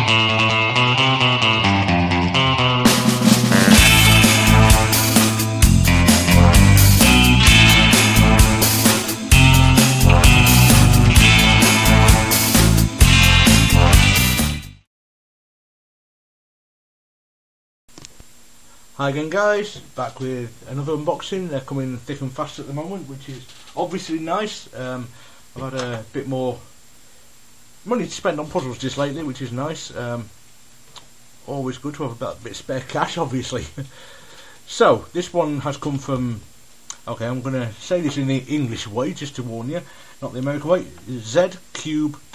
Hi again guys, back with another unboxing. They're coming thick and fast at the moment, which is obviously nice. I've had a bit more money to spend on puzzles just lately, which is nice. Always good to have a bit of spare cash, obviously. So, this one has come from, okay, I'm going to say this in the English way, just to warn you, not the American way, zcube.cn,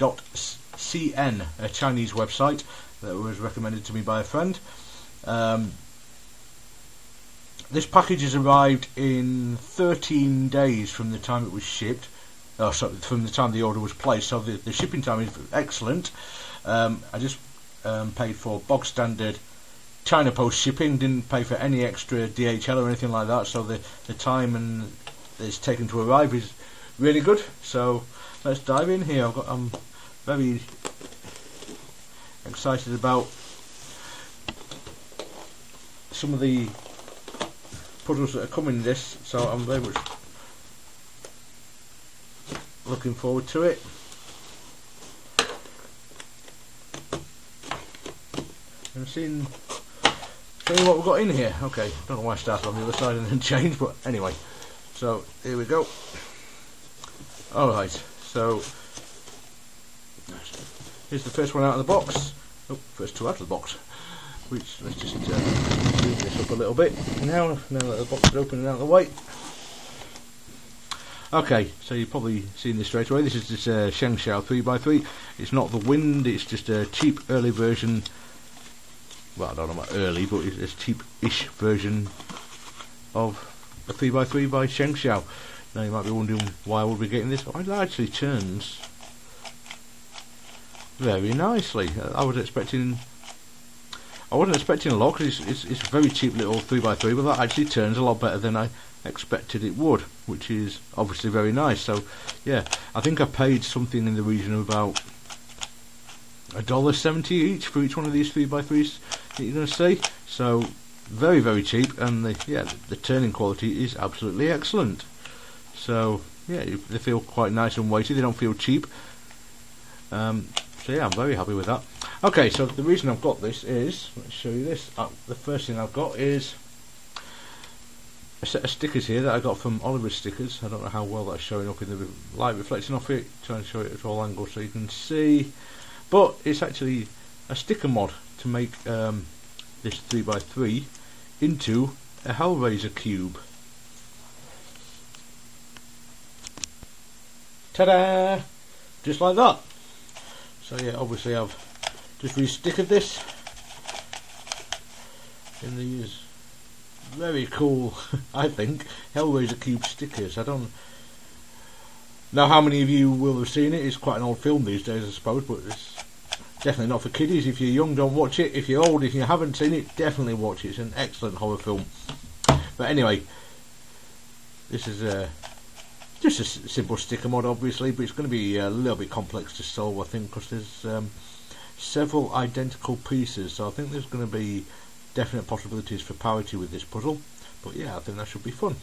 a Chinese website that was recommended to me by a friend. This package has arrived in 13 days from the time it was shipped. Oh, sorry, from the time the order was placed. So the shipping time is excellent. I just paid for bog standard China Post shipping. Didn't pay for any extra DHL or anything like that. So the time and it's taken to arrive is really good. So let's dive in here. I'm very excited about some of the puzzles that are coming in this, so I'm very much looking forward to it. And seeing what we've got in here. Okay, don't know why I started on the other side and then changed, but anyway. So here we go. Alright, so here's the first one out of the box. Oh, first two out of the box. Which, let's just move this up a little bit now that the box is open and out of the way. Okay, so you've probably seen this straight away. This is this Shengshou 3x3. It's not the Wind, it's just a cheap early version. Well, I don't know about early, but it's a cheap-ish version of a 3x3 by Shengshou. Now you might be wondering why would we be getting this. Oh, it actually turns very nicely. I wasn't expecting a lot because it's a very cheap little 3x3, but that actually turns a lot better than I expected it would, which is obviously very nice. So yeah, I think I paid something in the region of about $1.70 each for each one of these 3x3s that you're going to see. So very, very cheap, and the turning quality is absolutely excellent. So yeah, they feel quite nice and weighty. They don't feel cheap. So yeah, I'm very happy with that. Okay, so the reason I've got this is, let's show you this. The first thing I've got is a set of stickers here that I got from Oliver's Stickers. I don't know how well that's showing up in the light reflecting off it. Trying to show it at all angles so you can see. But it's actually a sticker mod to make this 3x3 into a Hellraiser cube. Ta-da! Just like that. So yeah, obviously I've just re-stickered this in these very cool, I think, Hellraiser cube stickers. I don't know how many of you will have seen it. It's quite an old film these days, I suppose, but it's definitely not for kiddies. If you're young, don't watch it. If you're old, if you haven't seen it, definitely watch it. It's an excellent horror film. But anyway, this is just a simple sticker mod, obviously, but it's going to be a little bit complex to solve, I think, because there's several identical pieces, so I think there's going to be definite possibilities for parity with this puzzle. But yeah, I think that should be fun.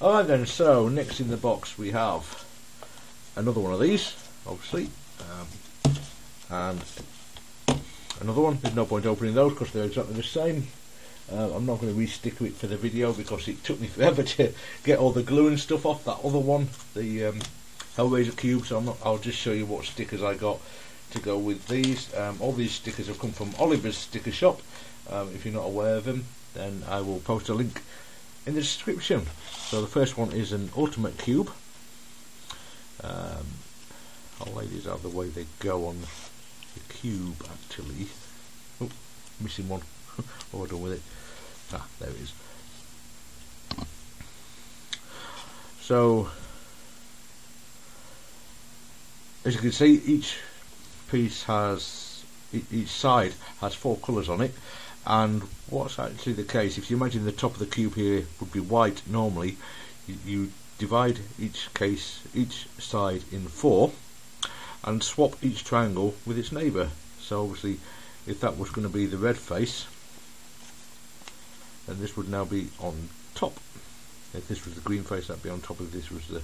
Alright then, so next in the box we have another one of these, obviously, and another one. There's no point opening those because they're exactly the same. I'm not going to re-sticker it for the video because it took me forever to get all the glue and stuff off that other one, the Hellraiser cube. So I'll just show you what stickers I got to go with these. All these stickers have come from Oliver's Sticker Shop. If you're not aware of them, then I will post a link in the description. So the first one is an ultimate cube. I'll lay these out of the way they go on the cube actually. Oh, missing one. What have I done with it? Ah, there it is. So, as you can see, each piece has, each side has 4 colours on it, and what's actually the case, if you imagine the top of the cube here would be white normally, you divide each side in 4, and swap each triangle with its neighbour. So obviously if that was going to be the red face, then this would now be on top. If this was the green face, that'd be on top. If this was the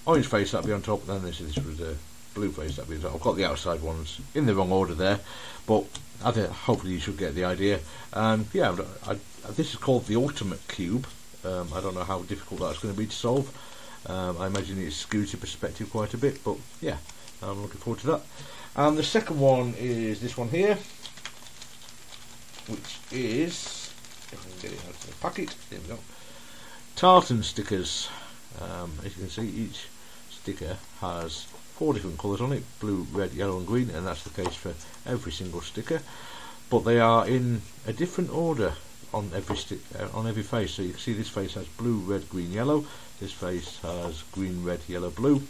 orange face, that'd be on top. Then this was the blue face, that'd be on top. I've got the outside ones in the wrong order there, but I think hopefully you should get the idea. And yeah, this is called the ultimate cube. I don't know how difficult that's going to be to solve. I imagine it skews your perspective quite a bit, but yeah, I'm looking forward to that. And the second one is this one here, which is, if I can get it out of the packet, there we go, tartan stickers. As you can see, each sticker has 4 different colours on it: blue, red, yellow and green, and that's the case for every single sticker, but they are in a different order on every face. So you can see this face has blue, red, green, yellow, this face has green, red, yellow, blue,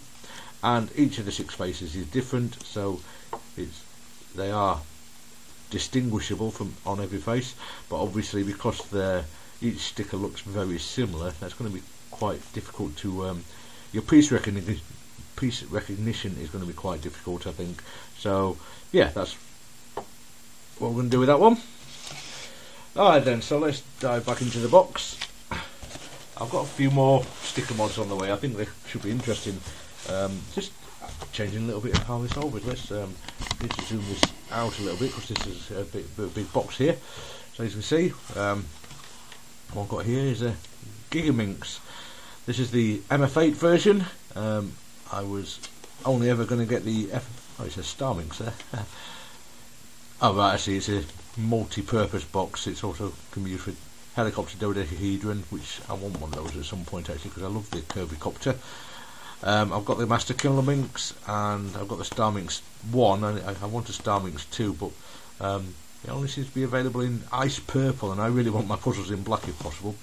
and each of the 6 faces is different, so they are distinguishable from on every face. But obviously because each sticker looks very similar, that's going to be quite difficult to your piece recognition is going to be quite difficult, I think. So yeah, that's what we're going to do with that one. Alright then, so let's dive back into the box. I've got a few more sticker mods on the way. I think they should be interesting. Just changing a little bit of how this over. Let's need to zoom this out a little bit because this is a big box here. So as you can see, what I've got here is a Gigaminx. This is the MF8 version. I was only ever going to get the it says Starminx there. Oh right, actually it's a multi-purpose box. It's also can be used for helicopter dodecahedron, which I want one of those at some point actually, because I love the curvy copter. I've got the Master Killerminx and I've got the Starminx 1, and I want a Starminx 2, but it only seems to be available in ice purple, and I really want my puzzles in black if possible.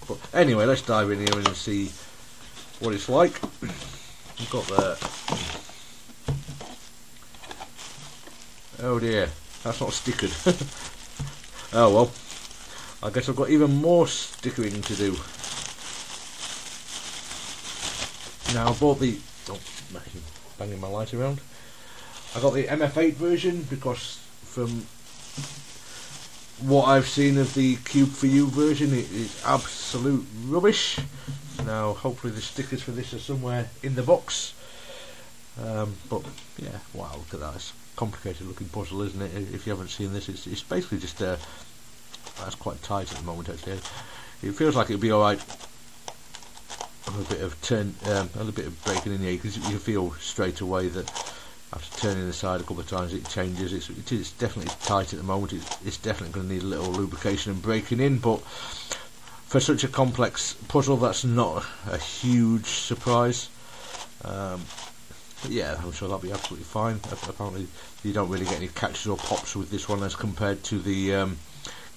But anyway, let's dive in here and see what it's like. We've got the... Oh dear, that's not stickered. Oh well, I guess I've got even more stickering to do. Now I bought the... Oh, banging my light around. I got the MF8 version because from what I've seen of the Cube for You version, it is absolute rubbish. Now hopefully the stickers for this are somewhere in the box. But yeah, wow, look at that. It's a complicated looking puzzle, isn't it? If you haven't seen this, it's basically just that's quite tight at the moment actually. It feels like it'd be alright a little bit of a little bit of breaking in here, because you feel straight away that after turning the side a couple of times it changes. It is definitely tight at the moment. It's definitely going to need a little lubrication and breaking in, but for such a complex puzzle that's not a huge surprise. But yeah, I'm sure that'll be absolutely fine. Apparently you don't really get any catches or pops with this one as compared to the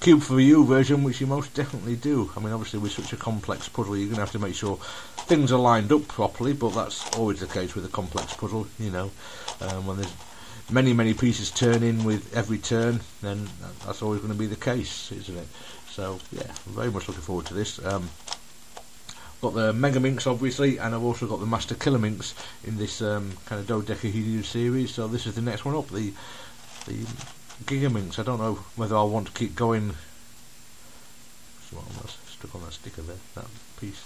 Cube for You version, which you most definitely do. I mean, obviously with such a complex puzzle you're going to have to make sure things are lined up properly, but that's always the case with a complex puzzle, you know. When there's many pieces turning with every turn, then that's always going to be the case, isn't it? So yeah, I'm very much looking forward to this. Got the Megaminx obviously, and I've also got the Master Killerminx in this kind of dodecahedron series. So this is the next one up, the Gigaminx. I don't know whether I want to keep going. That's stuck on that sticker there, that piece.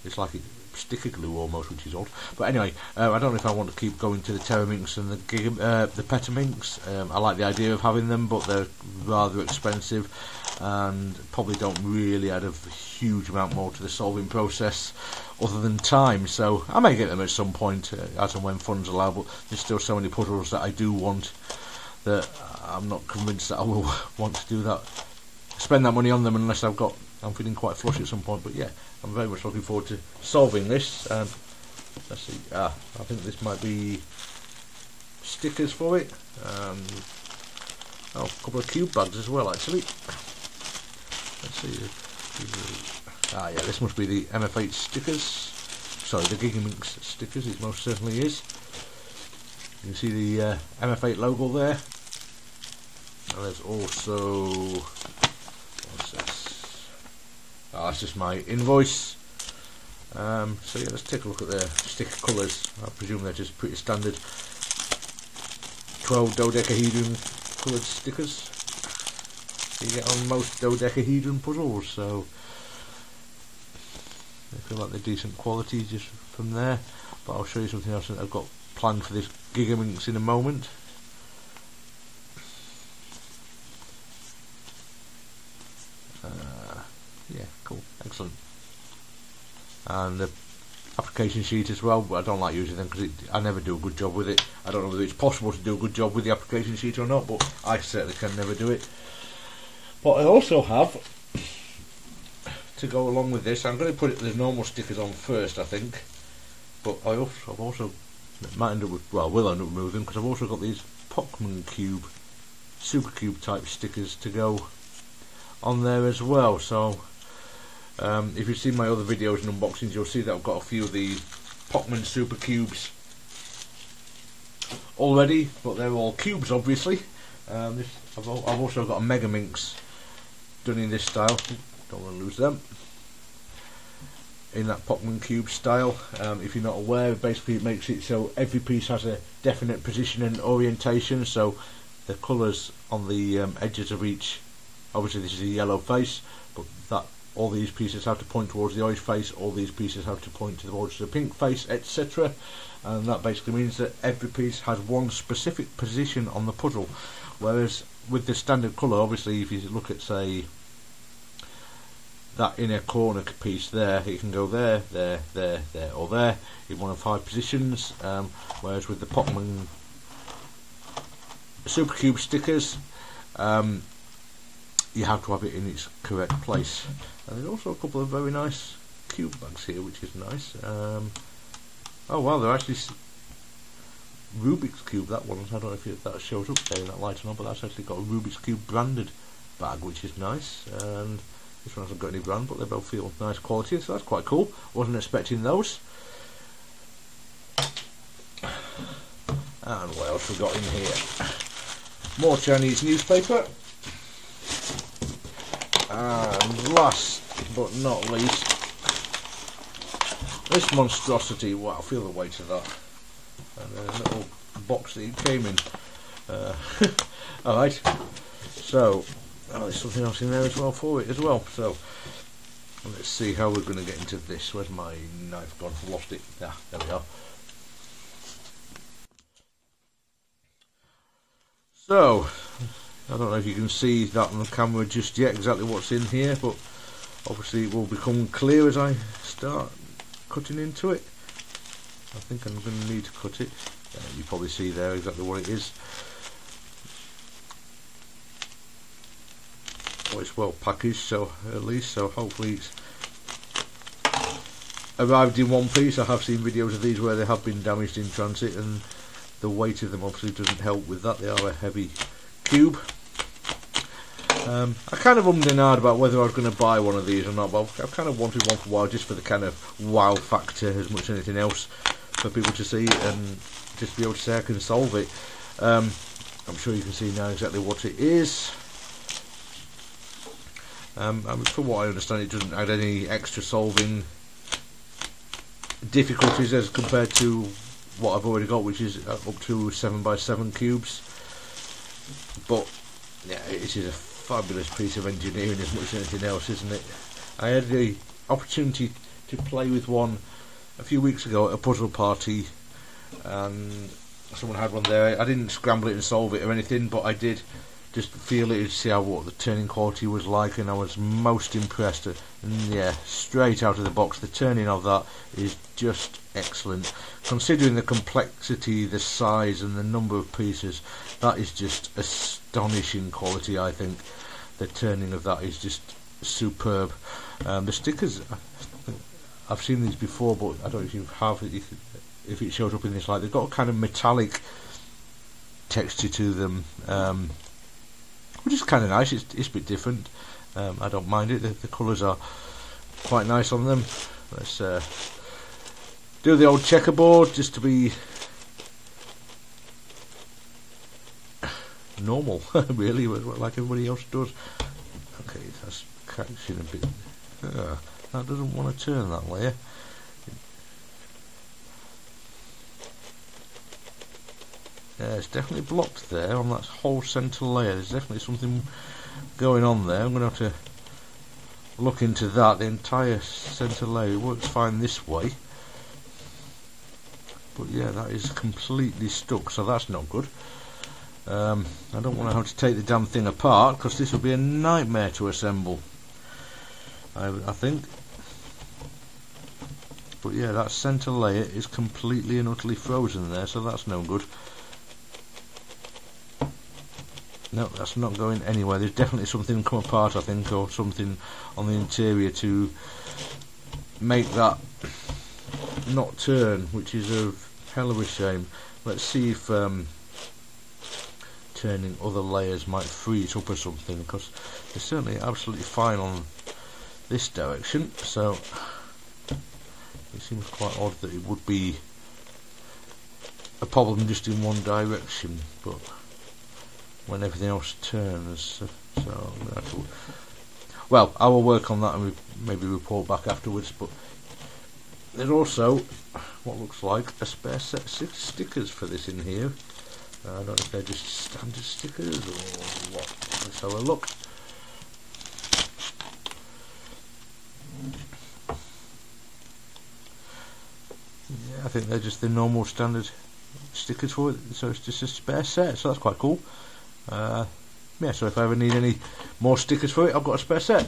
It's like sticker glue almost, which is odd. But anyway, I don't know if I want to keep going to the Terraminx and the Petaminx. I like the idea of having them, but they're rather expensive and probably don't really add a huge amount more to the solving process other than time. So I may get them at some point as and when funds allow, but there's still so many puzzles that I do want that I'm not convinced that I will want to do that, spend that money on them, unless I'm feeling quite flush at some point. But yeah, I'm very much looking forward to solving this. Let's see, I think this might be stickers for it. A couple of cube bags as well actually. Let's see. Yeah, this must be the MF8 stickers. Sorry, the Gigaminx stickers, it most certainly is. You can see the MF8 logo there. And there's also, what's this? Oh, that's just my invoice. So yeah, let's take a look at the sticker colours. I presume they're just pretty standard 12 dodecahedron coloured stickers you get on most dodecahedron puzzles, so I feel like they're decent quality just from there. But I'll show you something else that I've got planned for this Gigaminx in a moment. Yeah, cool, excellent. And the application sheet as well, but I don't like using them because I never do a good job with it. I don't know whether it's possible to do a good job with the application sheet or not, but I certainly can never do it. But I also have, to go along with this, I'm going to put the normal stickers on first, I think. But I've also might end up with, well, will end up moving because I've also got these Pokémon Cube, Super Cube type stickers to go on there as well. So if you've seen my other videos and unboxings, you'll see that I've got a few of these Pokémon Super Cubes already, but they're all cubes, obviously. I've also got a Megaminx done in this style. Don't want to lose them. In that Pokémon Cube style. If you're not aware, basically it makes it so every piece has a definite position and orientation. So the colours on the edges of each, obviously this is a yellow face, but that all these pieces have to point towards the orange face, all these pieces have to point towards the pink face, etc. And that basically means that every piece has one specific position on the puzzle. Whereas with the standard colour, obviously if you look at, say, that inner corner piece there, it can go there, there, there, there, or there in one of 5 positions. Whereas with the Pokémon Super Cube stickers, you have to have it in its correct place. And there's also a couple of very nice cube bags here, which is nice. Oh wow, they're actually Rubik's Cube, that one. I don't know if that shows up there in that light or not, but that's actually got a Rubik's Cube branded bag, which is nice. And this one hasn't got any brand, but they both feel nice quality, so that's quite cool. Wasn't expecting those. And what else we got in here? More Chinese newspaper. And last but not least, this monstrosity. Wow, feel the weight of that. And a little box that it came in. Alright, so there's something else in there as well for it as well. So let's see how we're going to get into this. Where's my knife gone? I've lost it. Ah, there we are. So I don't know if you can see that on the camera just yet, exactly what's in here, but obviously it will become clear as I start cutting into it. I think I'm going to need to cut it. You probably see there exactly what it is. Oh, it's well packaged, so at least, so hopefully it's arrived in one piece. I have seen videos of these where they have been damaged in transit, and the weight of them obviously doesn't help with that. They are a heavy cube. I kind of ummed and ahed about whether I was going to buy one of these or not, but I've kind of wanted one for a while, just for the kind of wow factor as much as anything else, for people to see and just be able to say I can solve it. I'm sure you can see now exactly what it is. I mean, from what I understand, it doesn't add any extra solving difficulties as compared to what I've already got, which is up to 7x7 cubes. But yeah, it is a fabulous piece of engineering as much as anything else, isn't it? I had the opportunity to play with one a few weeks ago at a puzzle party, and someone had one there. I didn't scramble it and solve it or anything, but I did just feel it to see what the turning quality was like, and I was most impressed. And yeah, straight out of the box, the turning of that is just excellent. Considering the complexity, the size and the number of pieces, that is just astonishing quality. I think the turning of that is just superb. The stickers, I've seen these before, but I don't know if you have it, if it shows up in this light. They've got a kind of metallic texture to them, which is kind of nice. It's a bit different. I don't mind it. The colours are quite nice on them. Let's do the old checkerboard just to be normal, really, like everybody else does. Okay, that's catching a bit. That doesn't want to turn that way. it's definitely blocked there on that whole centre layer. There's definitely something going on there. I'm going to have to look into that. The entire centre layer works fine this way, but yeah, that is completely stuck, so that's not good. I don't want to have to take the damn thing apart, because this will be a nightmare to assemble, I think. But yeah, that centre layer is completely and utterly frozen there, so that's no good. No, that's not going anywhere. There's definitely something come apart, I think, or something on the interior to make that not turn, which is a hell of a shame. Let's see if turning other layers might free it up or something, because it's certainly absolutely fine on this direction, so it seems quite odd that it would be a problem just in one direction, but when everything else turns, so I'm gonna have to, well, I will work on that and maybe report back afterwards. But there's also what looks like a spare set of stickers for this in here. I don't know if they're just standard stickers or what. Let's have a look. Yeah, I think they're just the normal standard stickers for it, so it's just a spare set, so that's quite cool. Yeah, so if I ever need any more stickers for it, I've got a spare set.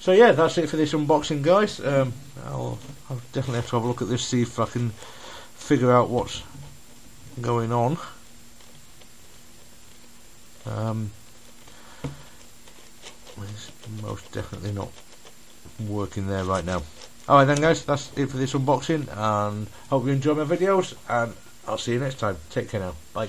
So yeah, that's it for this unboxing, guys. I'll definitely have to have a look at this, see if I can figure out what's going on. It's most definitely not working there right now. Alright then, guys, that's it for this unboxing, and hope you enjoy my videos, and I'll see you next time. Take care now. Bye.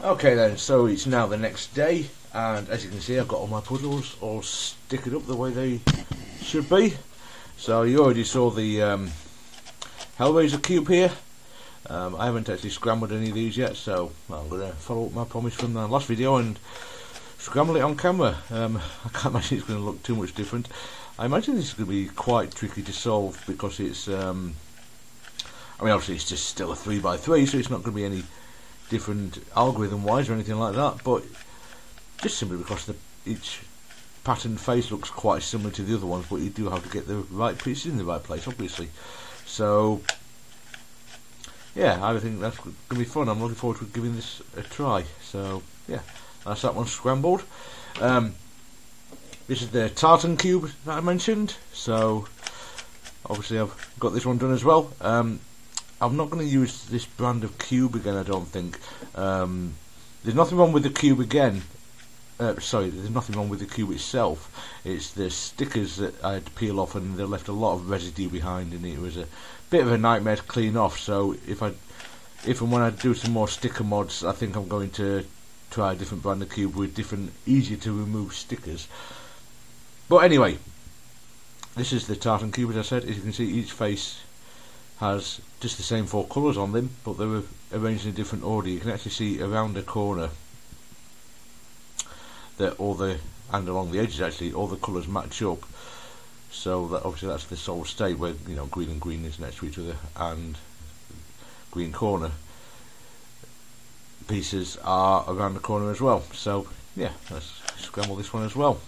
Okay then, so it's now the next day, and as you can see, I've got all my puzzles all stickered up the way they should be. So you already saw the Hellraiser cube here. I haven't actually scrambled any of these yet, so I'm going to follow up my promise from the last video and scramble it on camera. I can't imagine it's going to look too much different. I imagine this is going to be quite tricky to solve, because it's I mean, obviously it's just still a 3x3, so it's not going to be any different algorithm wise or anything like that, but just simply because each pattern face looks quite similar to the other ones, but you do have to get the right pieces in the right place, obviously. So yeah, I think that's going to be fun. I'm looking forward to giving this a try. So yeah, that's that one scrambled. This is the tartan cube that I mentioned, so obviously I've got this one done as well. I'm not going to use this brand of cube again, I don't think. There's nothing wrong with the cube again. Sorry, there's nothing wrong with the cube itself. It's the stickers that I had to peel off, and they left a lot of residue behind, and it was a bit of a nightmare to clean off. So if and when I do some more sticker mods, I think I'm going to try a different brand of cube with different, easier to remove stickers. But anyway, this is the tartan cube, as I said. As you can see, each face has just the same 4 colours on them, but they were arranged in a different order. You can actually see around the corner that and along the edges actually, all the colours match up. So that obviously that's the solid state, where green and green is next to each other, and green corner pieces are around the corner as well. So yeah, let's scramble this one as well.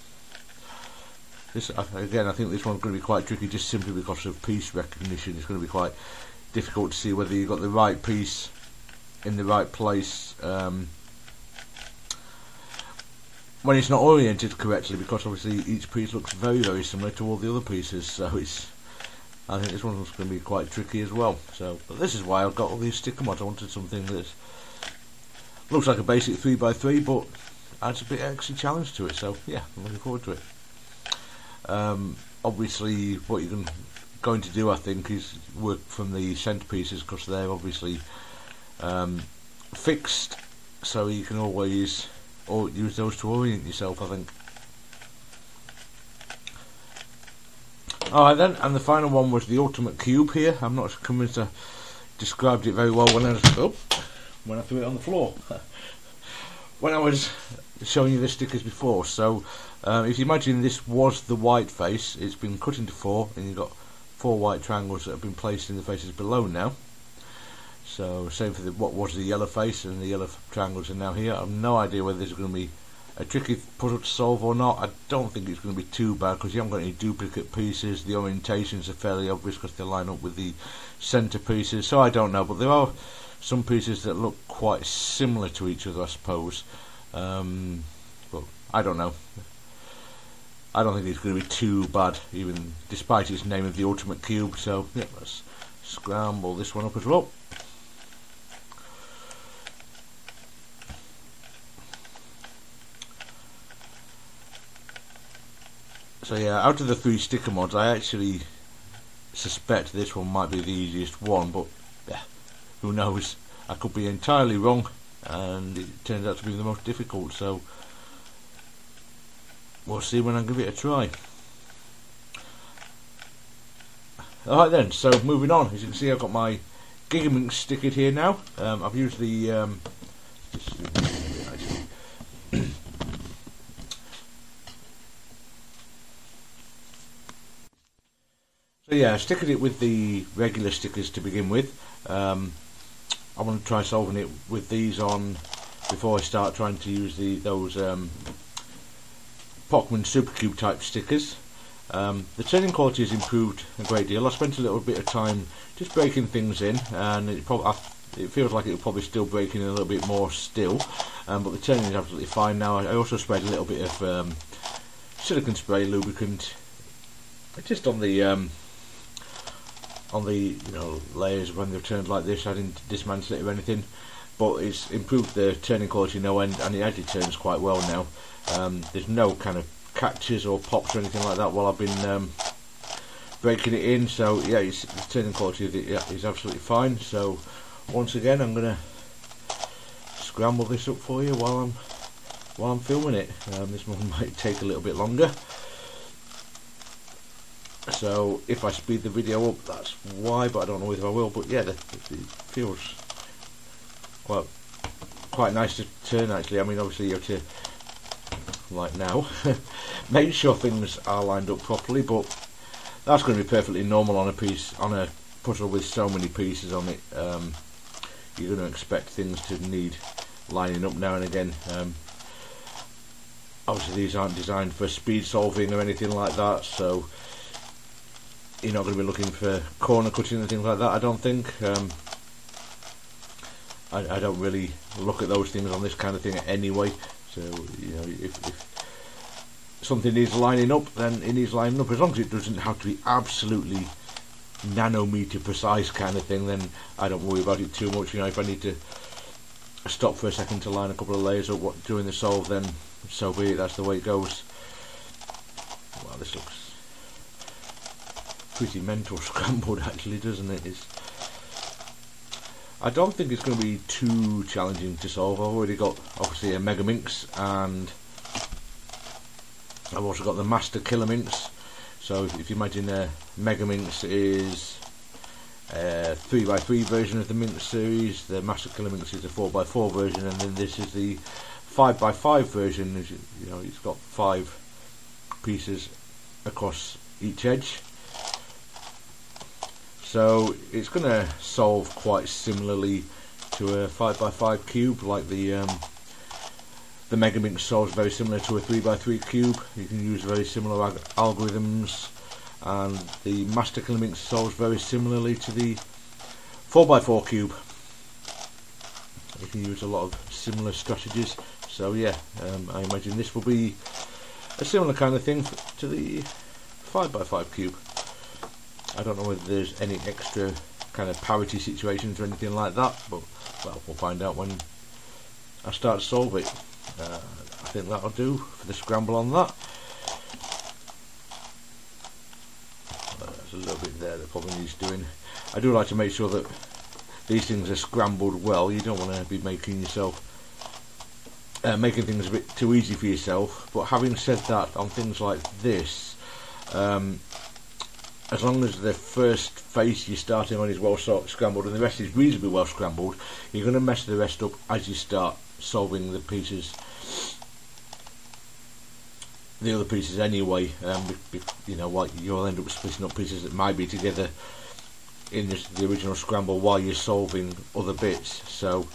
This again, I think this one's going to be quite tricky, just simply because of piece recognition. It's going to be quite difficult to see whether you've got the right piece in the right place when it's not oriented correctly, because obviously each piece looks very, very similar to all the other pieces. So I think this one's going to be quite tricky as well. So, but this is why I've got all these sticker mods. I wanted something that looks like a basic 3x3, but adds a bit extra challenge to it. So yeah, I'm looking forward to it. Obviously what you're going to do, I think, is work from the centre pieces, because they're obviously fixed, so you can always use those to orient yourself, I think. Alright then, and the final one was the ultimate cube here. I'm not convinced I described it very well when I threw it on the floor when I was showing you the stickers before. So if you imagine this was the white face, it's been cut into 4, and you've got 4 white triangles that have been placed in the faces below now. So same for what was the yellow face, and the yellow triangles are now here. I have no idea whether this is going to be a tricky puzzle to solve or not. I don't think it's going to be too bad because you haven't got any duplicate pieces. The orientations are fairly obvious because they line up with the centre pieces, so I don't know, but there are some pieces that look quite similar to each other, I suppose. But I don't know. I don't think it's going to be too bad, even despite its name of the Ultimate Cube. So yeah, let's scramble this one up as well. So yeah, out of the 3 sticker mods, I actually suspect this one might be the easiest one, but yeah, who knows? I could be entirely wrong, and it turns out to be the most difficult, so we'll see when I give it a try. Alright then, so moving on, as you can see I've got my Gigaminx stickered here now. I've used the so yeah, I stickered it with the regular stickers to begin with. I want to try solving it with these on before I start trying to use those Pokémon Supercube type stickers. The turning quality has improved a great deal. I spent a little bit of time just breaking things in, and it feels like it will probably still break in a little bit more still, but the turning is absolutely fine now. I also sprayed a little bit of silicone spray lubricant just on the layers when they're turned like this. I didn't dismantle it or anything, but it's improved the turning quality no end, and it actually turns quite well now. There's no kind of catches or pops or anything like that while I've been breaking it in, so yeah, the turning quality of it is absolutely fine. So once again, I'm going to scramble this up for you while I'm filming it. This one might take a little bit longer, so if I speed the video up, that's why, but I don't know whether I will. But yeah, it feels quite nice to turn actually. I mean, obviously you have to, like now, make sure things are lined up properly, but that's going to be perfectly normal on a puzzle with so many pieces on it. You're going to expect things to need lining up now and again. Obviously these aren't designed for speed solving or anything like that, so you're not going to be looking for corner cutting and things like that, I don't think. I don't really look at those things on this kind of thing anyway, so you know, if something needs lining up, then it needs lining up, as long as it doesn't have to be absolutely nanometer precise kind of thing, then I don't worry about it too much. You know, if I need to stop for a second to line a couple of layers up during the solve, then so be it, that's the way it goes. Wow, this looks pretty mental scrambled actually, doesn't it? I don't think it's going to be too challenging to solve. I've already got obviously a Megaminx, and I've also got the Master Killer Minx. So if you imagine a Megaminx is a 3x3 version of the Minx series, the Master Killer Minx is a 4x4 version, and then this is the 5x5 version. You know, it's got 5 pieces across each edge. So it's going to solve quite similarly to a 5x5 cube, like the Megaminx solves very similar to a 3x3 cube. You can use very similar algorithms, and the Master Killer Minx solves very similarly to the 4x4 cube. You can use a lot of similar strategies. So yeah, I imagine this will be a similar kind of thing to the 5x5 cube. I don't know whether there's any extra kind of parity situations or anything like that, but well, we'll find out when I start to solve it. I think that'll do for the scramble on that. There's a little bit there that probably needs doing. I do like to make sure that these things are scrambled well. You don't want to be making things a bit too easy for yourself. But having said that, on things like this, as long as the first face you're starting on is well scrambled and the rest is reasonably well scrambled, you're going to mess the rest up as you start solving the other pieces anyway. You know, like you'll end up splitting up pieces that might be together in the original Scramble while you're solving other bits, so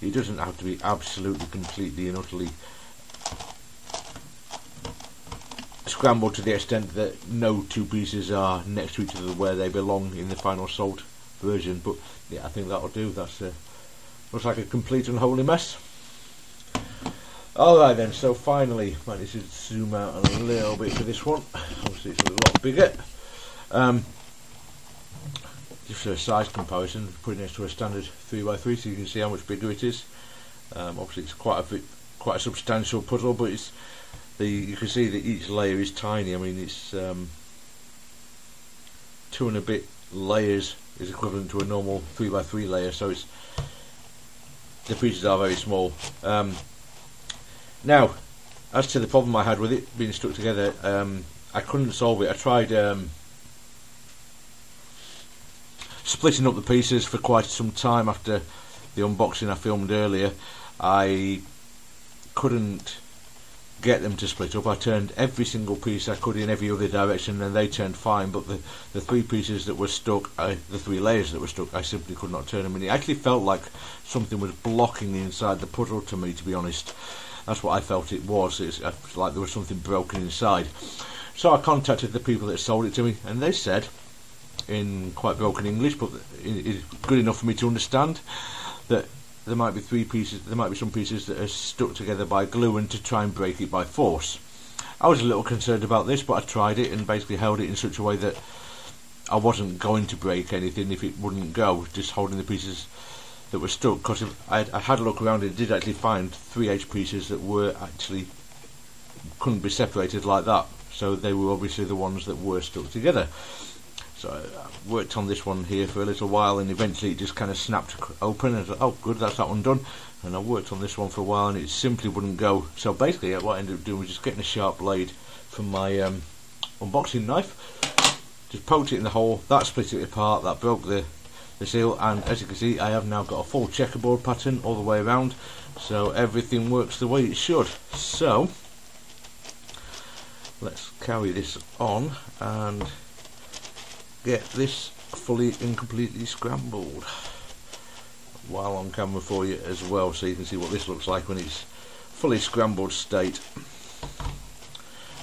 it doesn't have to be absolutely, completely and utterly scrambled to the extent that no two pieces are next to each other where they belong in the final solved version. But yeah, I think that'll do. That's looks like a complete unholy mess. Alright then, so finally, might need to zoom out a little bit for this one. Obviously it's a lot bigger. Just for a size comparison, put it next to a standard 3x3 so you can see how much bigger it is. Obviously it's quite a substantial puzzle, but you can see that each layer is tiny. I mean, it's 2 and a bit layers is equivalent to a normal 3x3 layer, so the pieces are very small. Now, as to the problem I had with it being stuck together, I couldn't solve it. I tried splitting up the pieces for quite some time after the unboxing I filmed earlier. I couldn't get them to split up. I turned every single piece I could in every other direction and they turned fine, but the 3 pieces that were stuck, the 3 layers that were stuck, I simply could not turn them, and it actually felt like something was blocking inside the puzzle to me, to be honest. That's what I felt it was. It's like there was something broken inside. So I contacted the people that sold it to me, and they said, in quite broken English, but it's good enough for me to understand, that there might be 3 pieces. There might be some pieces that are stuck together by glue, and to try and break it by force. I was a little concerned about this, but I tried it and basically held it in such a way that I wasn't going to break anything if it wouldn't go. Just holding the pieces that were stuck, because I had a look around and did actually find 3H pieces that were actually couldn't be separated like that. So they were obviously the ones that were stuck together. So I worked on this one here for a little while, and eventually it just kind of snapped open, and I thought, oh good, that's that one done. And I worked on this one for a while and it simply wouldn't go. So basically what I ended up doing was just getting a sharp blade from my unboxing knife, just poked it in the hole, that split it apart, that broke the seal, and as you can see I have now got a full checkerboard pattern all the way around, so everything works the way it should. So let's carry this on and get this fully and completely scrambled while on camera for you as well, so you can see what this looks like when it's fully scrambled state.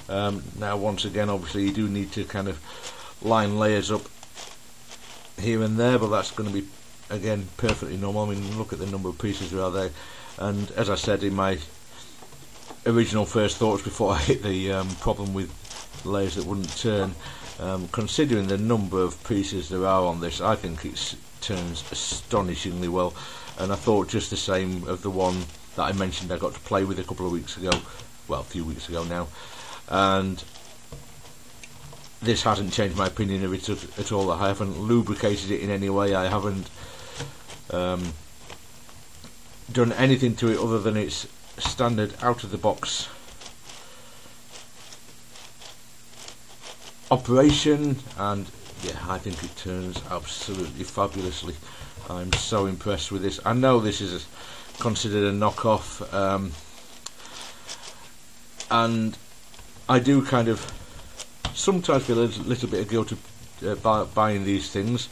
Now once again, obviously you do need to kind of line layers up here and there, but that's going to be again perfectly normal. I mean, look at the number of pieces there are there, and as I said in my original first thoughts before I hit the problem with layers that wouldn't turn, considering the number of pieces there are on this, I think it turns astonishingly well. And I thought just the same of the one that I mentioned I got to play with a couple of weeks ago, well, a few weeks ago now, and this hasn't changed my opinion of it at all. I haven't lubricated it in any way. I haven't done anything to it other than its standard out of the box operation, and yeah, I think it turns absolutely fabulously. I'm so impressed with this. I know this is considered a knockoff, and I do kind of sometimes feel a little bit of guilt buying these things,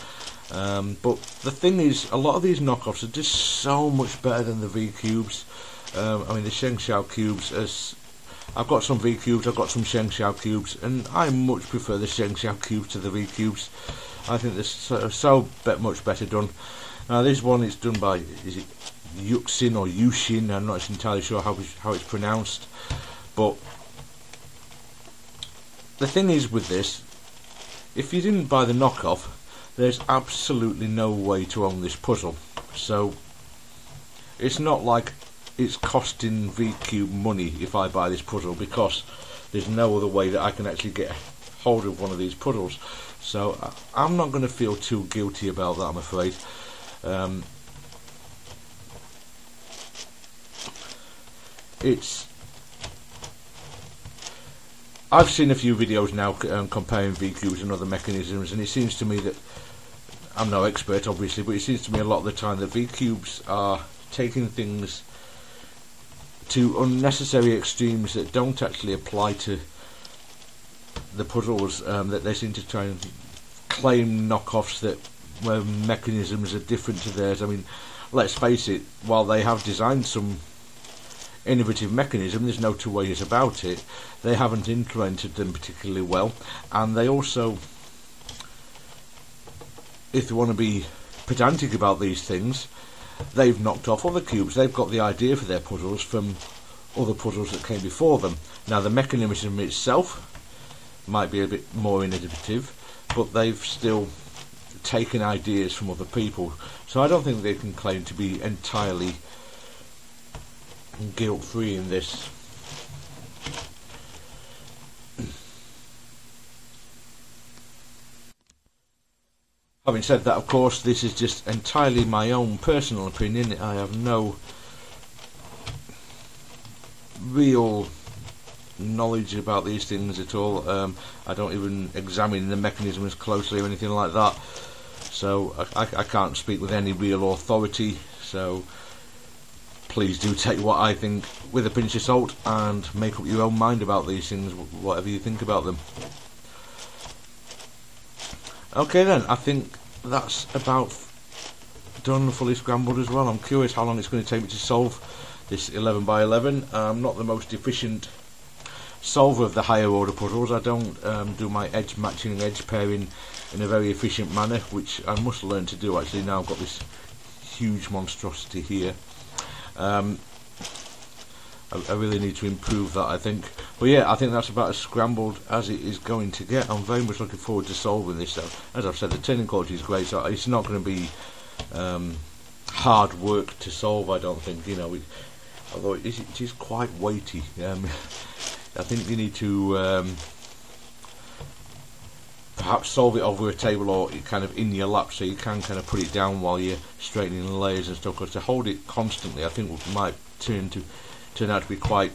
but the thing is, a lot of these knockoffs are just so much better than the V cubes. I mean, the Shengshou cubes, I've got some V cubes, I've got some Shengshou cubes, and I much prefer the Shengshou cubes to the V cubes. I think they're so much better done. Now this one is done by, is it Yuxin or Yuxin? I'm not entirely sure how it's pronounced, but the thing is with this, if you didn't buy the knockoff, there's absolutely no way to own this puzzle. So it's not like it's costing V-Cube money if I buy this puzzle, because there's no other way that I can actually get hold of one of these puzzles. So I'm not going to feel too guilty about that, I'm afraid. I've seen a few videos now comparing V-Cubes and other mechanisms, and it seems to me that, I'm no expert obviously, but it seems to me a lot of the time that V-Cubes are taking things to unnecessary extremes that don't actually apply to the puzzles that they seem to try and claim knockoffs that where mechanisms are different to theirs. I mean, let's face it, while they have designed some innovative mechanism, there's no two ways about it, they haven't implemented them particularly well, and they also, if they want to be pedantic about these things, they've knocked off other cubes. They've got the idea for their puzzles from other puzzles that came before them. Now the mechanism itself might be a bit more innovative, but they've still taken ideas from other people, so I don't think they can claim to be entirely guilt-free in this. Having said that, of course, this is just entirely my own personal opinion. I have no real knowledge about these things at all. I don't even examine the mechanisms closely or anything like that, so I can't speak with any real authority, so please do take what I think with a pinch of salt and make up your own mind about these things, whatever you think about them. Okay then, I think that's about done, fully scrambled as well. I'm curious how long it's going to take me to solve this 11 by 11. I'm not the most efficient solver of the higher order puzzles. I don't do my edge matching and edge pairing in a very efficient manner, which I must learn to do actually. Now I've got this huge monstrosity here. I really need to improve that, I think. But yeah, I think that's about as scrambled as it is going to get. I'm very much looking forward to solving this stuff. As I've said, the turning quality is great, so it's not going to be hard work to solve, I don't think. You know, although it is quite weighty. I think you need to perhaps solve it over a table or kind of in your lap, so you can kind of put it down while you're straightening the layers and stuff, because to hold it constantly I think might turn out to be quite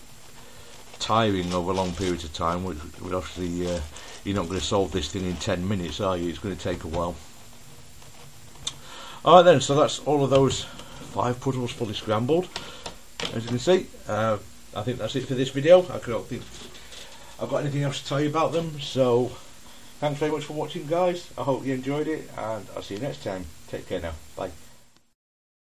tiring over long periods of time, which obviously you're not going to solve this thing in 10 minutes, are you? It's going to take a while. Alright then, so that's all of those 5 puzzles fully scrambled. As you can see, I think that's it for this video. I don't think I've got anything else to tell you about them, so thanks very much for watching, guys. I hope you enjoyed it, and I'll see you next time. Take care now. Bye.